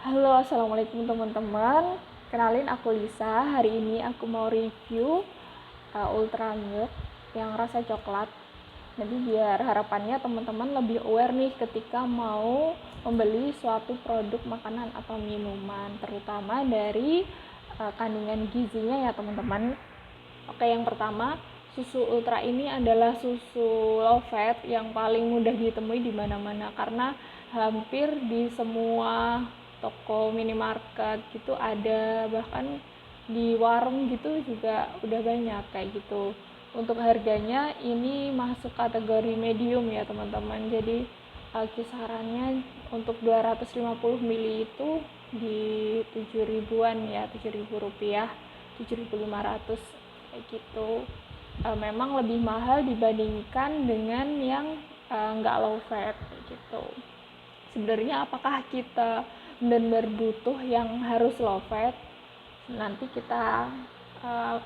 Halo, assalamualaikum teman-teman. Kenalin aku Lisa. Hari ini aku mau review Ultra Milk yang rasa coklat. Jadi biar harapannya teman-teman lebih aware nih ketika mau membeli suatu produk makanan atau minuman, terutama dari kandungan gizinya ya teman-teman. Oke, yang pertama, susu Ultra ini adalah susu low fat yang paling mudah ditemui di mana-mana karena hampir di semua toko minimarket gitu ada, bahkan di warung gitu juga udah banyak kayak gitu. Untuk harganya ini masuk kategori medium ya teman-teman. Jadi kisarannya untuk 250 ml itu di 7 ribuan ya, 7.000 rupiah, 7.500 kayak gitu. Memang lebih mahal dibandingkan dengan yang nggak low fat kayak gitu. Sebenarnya apakah kita benar-benar butuh yang harus low fat? Nanti kita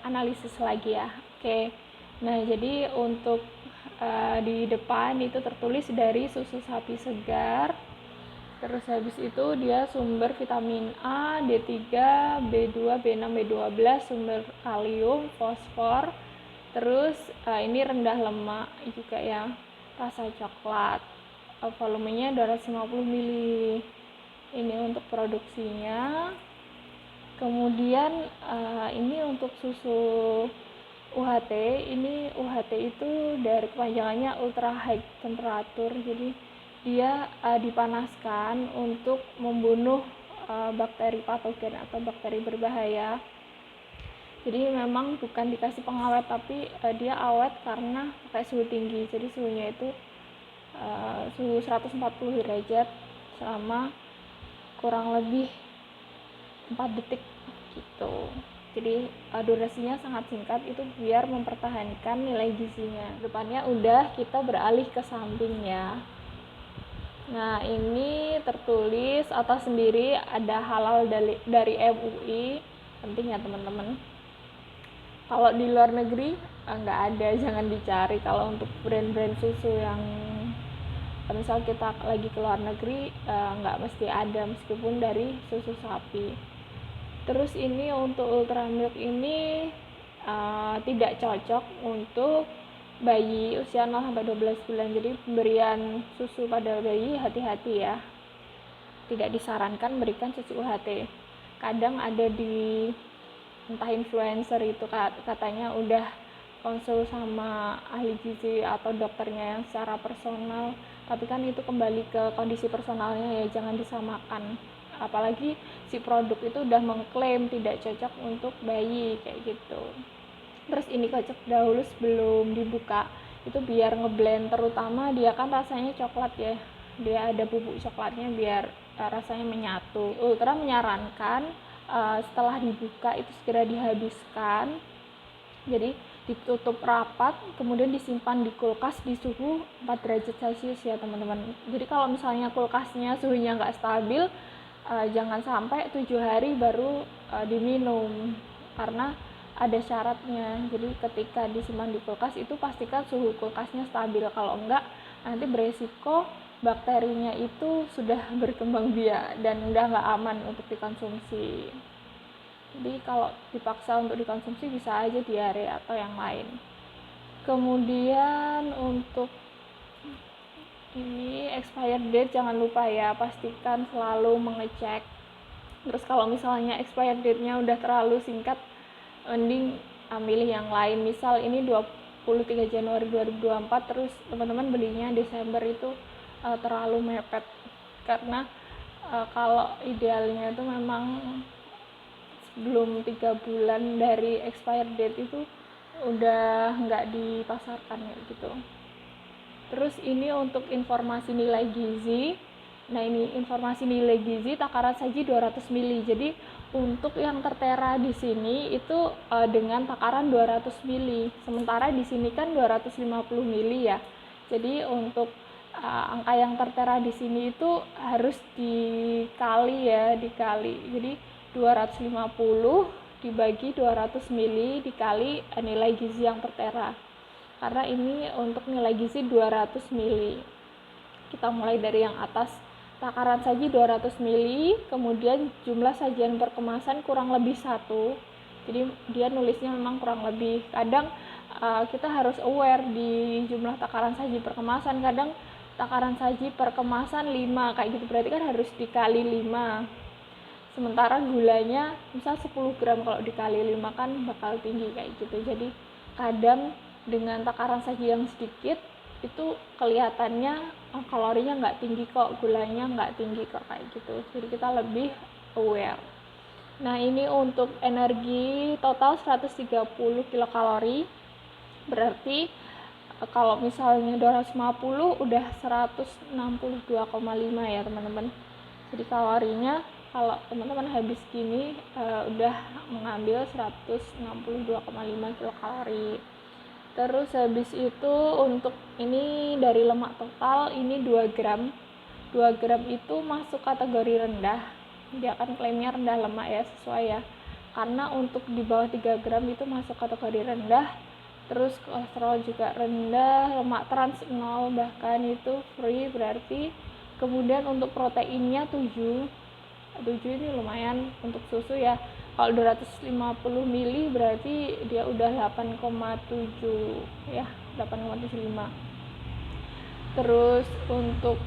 analisis lagi ya. Oke. Nah, jadi untuk di depan itu tertulis dari susu sapi segar. Terus habis itu dia sumber vitamin A, D3, B2, B6, B12, sumber kalium, fosfor. Terus ini rendah lemak juga ya, rasa coklat. Volumenya 250 ml. Ini untuk produksinya. Kemudian ini untuk susu UHT. Ini UHT itu dari kepanjangannya ultra high temperature. Jadi dia dipanaskan untuk membunuh bakteri patogen atau bakteri berbahaya. Jadi memang bukan dikasih pengawet, tapi dia awet karena pakai suhu tinggi. Jadi suhunya itu suhu 140 derajat selama kurang lebih 4 detik gitu. Jadi durasinya sangat singkat itu biar mempertahankan nilai gizinya. Depannya udah, kita beralih ke samping ya. Nah, ini tertulis atas sendiri ada halal dari MUI. Penting ya teman-teman. Kalau di luar negeri nggak ada, jangan dicari. Kalau untuk brand-brand susu yang misal kita lagi ke luar negeri nggak mesti ada, meskipun dari susu sapi. Terus ini untuk Ultra Milk ini tidak cocok untuk bayi usia 0-12 bulan. Jadi pemberian susu pada bayi hati-hati ya, tidak disarankan berikan susu UHT. Kadang ada di entah influencer itu katanya udah konsul sama ahli gizi atau dokternya yang secara personal, tapi kan itu kembali ke kondisi personalnya ya, jangan disamakan. Apalagi si produk itu udah mengklaim tidak cocok untuk bayi kayak gitu. Terus ini kocok dahulu sebelum dibuka itu biar ngeblend, terutama dia kan rasanya coklat ya, dia ada bubuk coklatnya biar rasanya menyatu. Ultra menyarankan setelah dibuka itu segera dihabiskan. Jadi ditutup rapat, kemudian disimpan di kulkas di suhu 4 derajat Celcius ya teman-teman. Jadi kalau misalnya kulkasnya suhunya nggak stabil, jangan sampai 7 hari baru diminum, karena ada syaratnya. Jadi ketika disimpan di kulkas itu pastikan suhu kulkasnya stabil, kalau enggak nanti beresiko bakterinya itu sudah berkembang biak dan udah nggak aman untuk dikonsumsi. Jadi kalau dipaksa untuk dikonsumsi bisa aja diare atau yang lain. Kemudian untuk ini expired date jangan lupa ya, pastikan selalu mengecek. Terus kalau misalnya expired date-nya udah terlalu singkat, mending ambil yang lain. Misal ini 23 Januari 2024, terus teman-teman belinya Desember, itu terlalu mepet. Karena kalau idealnya itu memang sebelum 3 bulan dari expired date itu udah nggak dipasarkan gitu. Terus ini untuk informasi nilai gizi. Nah, ini informasi nilai gizi takaran saji 200 ml. Jadi untuk yang tertera di sini itu dengan takaran 200 ml. Sementara di sini kan 250 ml ya. Jadi untuk angka yang tertera di sini itu harus dikali ya, dikali. Jadi 250 dibagi 200 ml dikali nilai gizi yang tertera. Karena ini untuk nilai gizi 200 ml. Kita mulai dari yang atas takaran saji 200 ml, kemudian jumlah sajian per kemasan kurang lebih 1. Jadi dia nulisnya memang kurang lebih. Kadang kita harus aware di jumlah takaran saji per kemasan. Kadang takaran saji per kemasan 5 kayak gitu, berarti kan harus dikali 5. Sementara gulanya misal 10 gram, kalau dikali 5 kan bakal tinggi kayak gitu. Jadi kadang dengan takaran saji yang sedikit itu kelihatannya kalorinya nggak tinggi kok, gulanya nggak tinggi kok kayak gitu. Jadi kita lebih aware. Nah, ini untuk energi total 130 kilokalori. Berarti kalau misalnya 250 udah 162,5 ya teman-teman. Jadi kalorinya kalau teman-teman habis gini udah mengambil 162,5 kilokalori. Terus habis itu untuk ini dari lemak total ini 2 gram. 2 gram itu masuk kategori rendah. Dia kan klaimnya rendah lemak ya, sesuai ya. Karena untuk di bawah 3 gram itu masuk kategori rendah. Terus kolesterol juga rendah, lemak trans 0 bahkan itu free berarti. Kemudian untuk proteinnya 7 ini lumayan untuk susu ya. Kalau 250 ml berarti dia udah 8,7 ya, 8,75. Terus untuk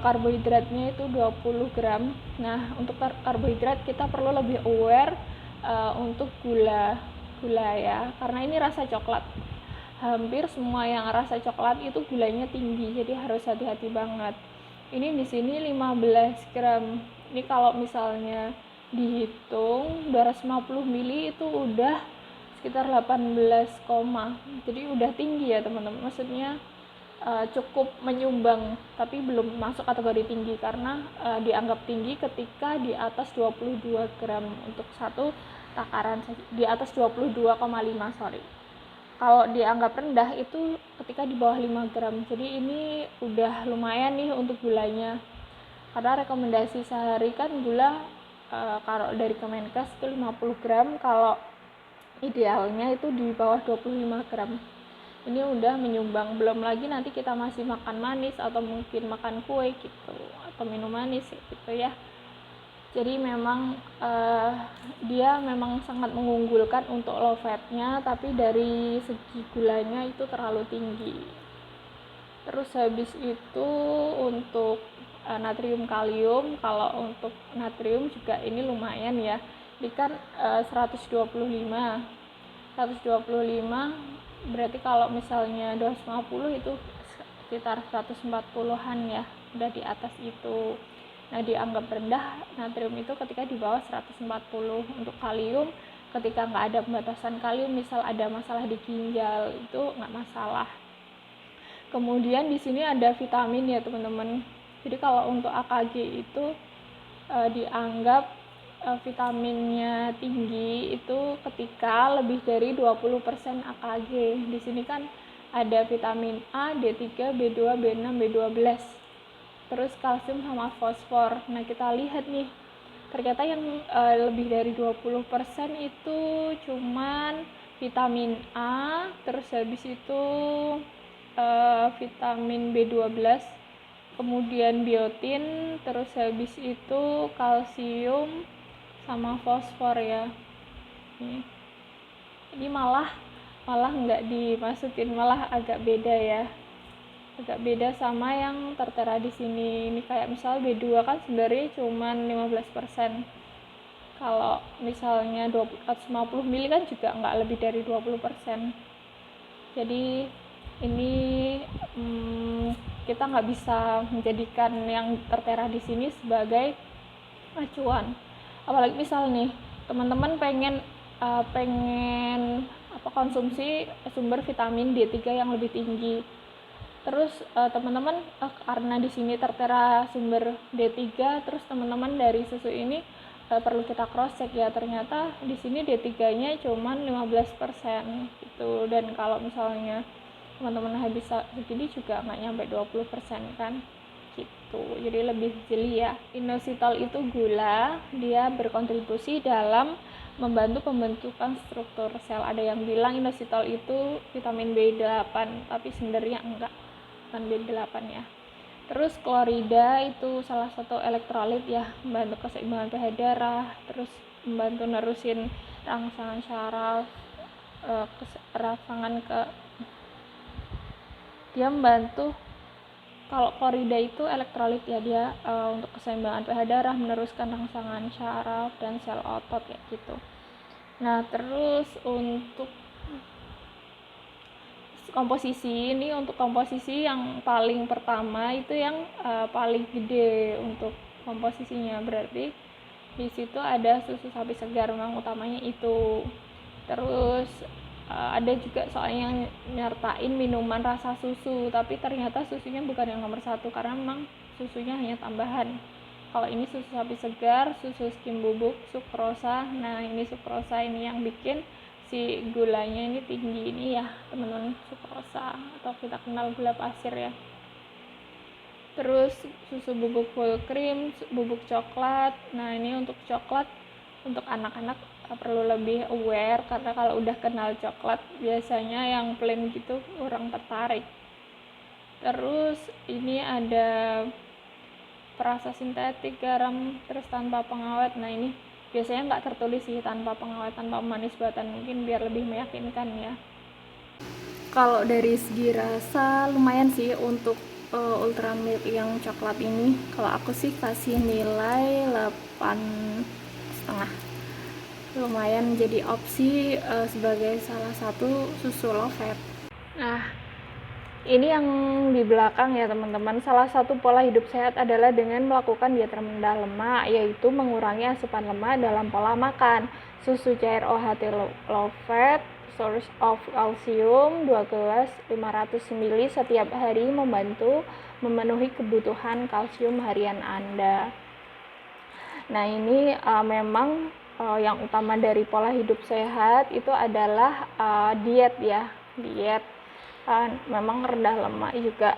karbohidratnya itu 20 gram. Nah, untuk karbohidrat kita perlu lebih aware untuk gula ya, karena ini rasa coklat. Hampir semua yang rasa coklat itu gulanya tinggi, jadi harus hati-hati banget. Ini di sini 15 gram. Ini kalau misalnya dihitung 250 ml itu udah sekitar 18, jadi udah tinggi ya teman-teman. Maksudnya cukup menyumbang, tapi belum masuk kategori tinggi karena dianggap tinggi ketika di atas 22 gram untuk satu takaran, di atas 22,5 sorry. Kalau dianggap rendah itu ketika di bawah 5 gram. Jadi ini udah lumayan nih untuk gulanya. Karena rekomendasi sehari kan gula kalau dari Kemenkes itu 50 gram, kalau idealnya itu di bawah 25 gram. Ini udah menyumbang, belum lagi nanti kita masih makan manis atau mungkin makan kue gitu atau minum manis gitu ya. Jadi memang dia memang sangat mengunggulkan untuk low fatnya, tapi dari segi gulanya itu terlalu tinggi. Terus habis itu untuk natrium kalium, kalau untuk natrium juga ini lumayan ya. Ini kan 125 berarti kalau misalnya 250 itu sekitar 140-an ya, udah di atas itu. Nah, dianggap rendah natrium itu ketika di bawah 140. Untuk kalium ketika nggak ada pembatasan kalium, misal ada masalah di ginjal, itu nggak masalah. Kemudian di sini ada vitamin ya teman-teman. Jadi kalau untuk AKG itu dianggap vitaminnya tinggi itu ketika lebih dari 20% AKG. Di sini kan ada vitamin A, D3, B2, B6, B12. Terus kalsium sama fosfor. Nah, kita lihat nih. Ternyata yang lebih dari 20% itu cuman vitamin A, terus habis itu vitamin B12, kemudian biotin, terus habis itu kalsium sama fosfor ya. Ini malah nggak dimasukin, malah agak beda ya, agak beda sama yang tertera di sini. Ini kayak misal B2 kan sebenarnya cuman 15%. Kalau misalnya 250 ml kan juga nggak lebih dari 20%. Jadi ini kita nggak bisa menjadikan yang tertera di sini sebagai acuan. Apalagi misal nih teman-teman pengen konsumsi sumber vitamin D3 yang lebih tinggi. Terus teman-teman karena di sini tertera sumber D3, terus teman-teman dari susu ini perlu kita cross check ya, ternyata di sini D3-nya cuman 15% gitu. Dan kalau misalnya teman-teman habis segini juga nggak nyampe 20% kan gitu. Jadi lebih jeli ya. Inositol itu gula, dia berkontribusi dalam membantu pembentukan struktur sel. Ada yang bilang inositol itu vitamin B8, tapi sebenarnya enggak, bukan B8 ya. Terus klorida itu salah satu elektrolit ya, membantu keseimbangan pH darah, terus membantu nerusin rangsangan syaraf, rangsangan ke dia membantu. Kalau klorida itu elektrolit ya, dia untuk keseimbangan pH darah, meneruskan rangsangan syaraf dan sel otot kayak gitu. Nah, terus untuk komposisi ini, untuk komposisi yang paling pertama itu yang paling gede untuk komposisinya, berarti di situ ada susu sapi segar, memang utamanya itu. Terus ada juga soalnya nyertain minuman rasa susu, tapi ternyata susunya bukan yang nomor satu karena memang susunya hanya tambahan. Kalau ini susu sapi segar, susu skim bubuk, sukrosa. Nah, ini sukrosa ini yang bikin si gulanya ini tinggi ini ya teman-teman, sukrosa atau kita kenal gula pasir ya. Terus susu bubuk full cream, bubuk coklat. Nah, ini untuk coklat, untuk anak-anak perlu lebih aware karena kalau udah kenal coklat biasanya yang plain gitu kurang tertarik. Terus ini ada perasa sintetik, garam, terus tanpa pengawet. Nah, ini biasanya nggak tertulis sih, tanpa pengawet, tanpa pemanis buatan, mungkin biar lebih meyakinkan ya. Kalau dari segi rasa lumayan sih untuk ultra milk yang coklat ini. Kalau aku sih kasih nilai 8,5. Lumayan jadi opsi sebagai salah satu susu low fat. Nah, ini yang di belakang ya teman-teman. Salah satu pola hidup sehat adalah dengan melakukan diet rendah lemak, yaitu mengurangi asupan lemak dalam pola makan. Susu cair OHT low fat, source of calcium 2 gelas 500 ml setiap hari membantu memenuhi kebutuhan kalsium harian Anda. Nah, ini memang yang utama dari pola hidup sehat itu adalah diet ya, diet. Memang rendah lemak juga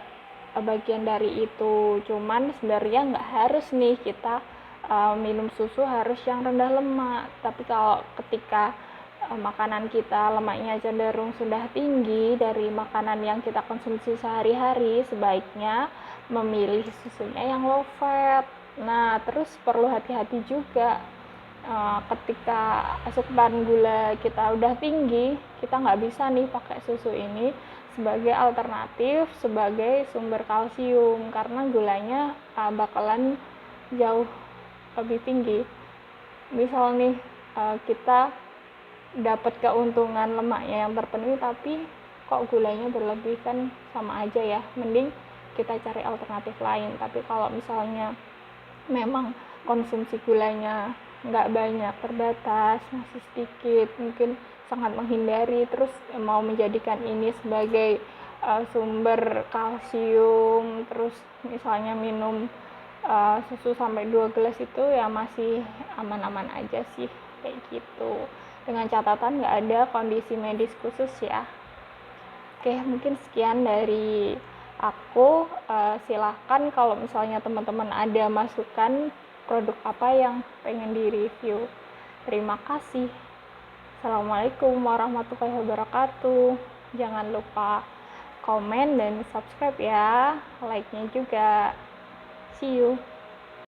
bagian dari itu, cuman sebenarnya nggak harus nih kita minum susu harus yang rendah lemak. Tapi kalau ketika makanan kita lemaknya cenderung sudah tinggi dari makanan yang kita konsumsi sehari-hari, sebaiknya memilih susunya yang low fat. Nah, terus perlu hati-hati juga ketika asupan gula kita udah tinggi, kita nggak bisa nih pakai susu ini sebagai alternatif, sebagai sumber kalsium, karena gulanya bakalan jauh lebih tinggi. Misal nih kita dapat keuntungan lemaknya yang terpenuhi tapi kok gulanya berlebih, kan sama aja ya, mending kita cari alternatif lain. Tapi kalau misalnya memang konsumsi gulanya nggak banyak, terbatas, masih sedikit, mungkin sangat menghindari, terus mau menjadikan ini sebagai sumber kalsium, terus misalnya minum susu sampai 2 gelas itu ya masih aman-aman aja sih kayak gitu, dengan catatan nggak ada kondisi medis khusus ya. Oke, mungkin sekian dari aku. Silahkan kalau misalnya teman-teman ada masukan produk apa yang pengen di-review. Terima kasih. Assalamualaikum warahmatullahi wabarakatuh. Jangan lupa komen dan subscribe ya, like-nya juga. See you.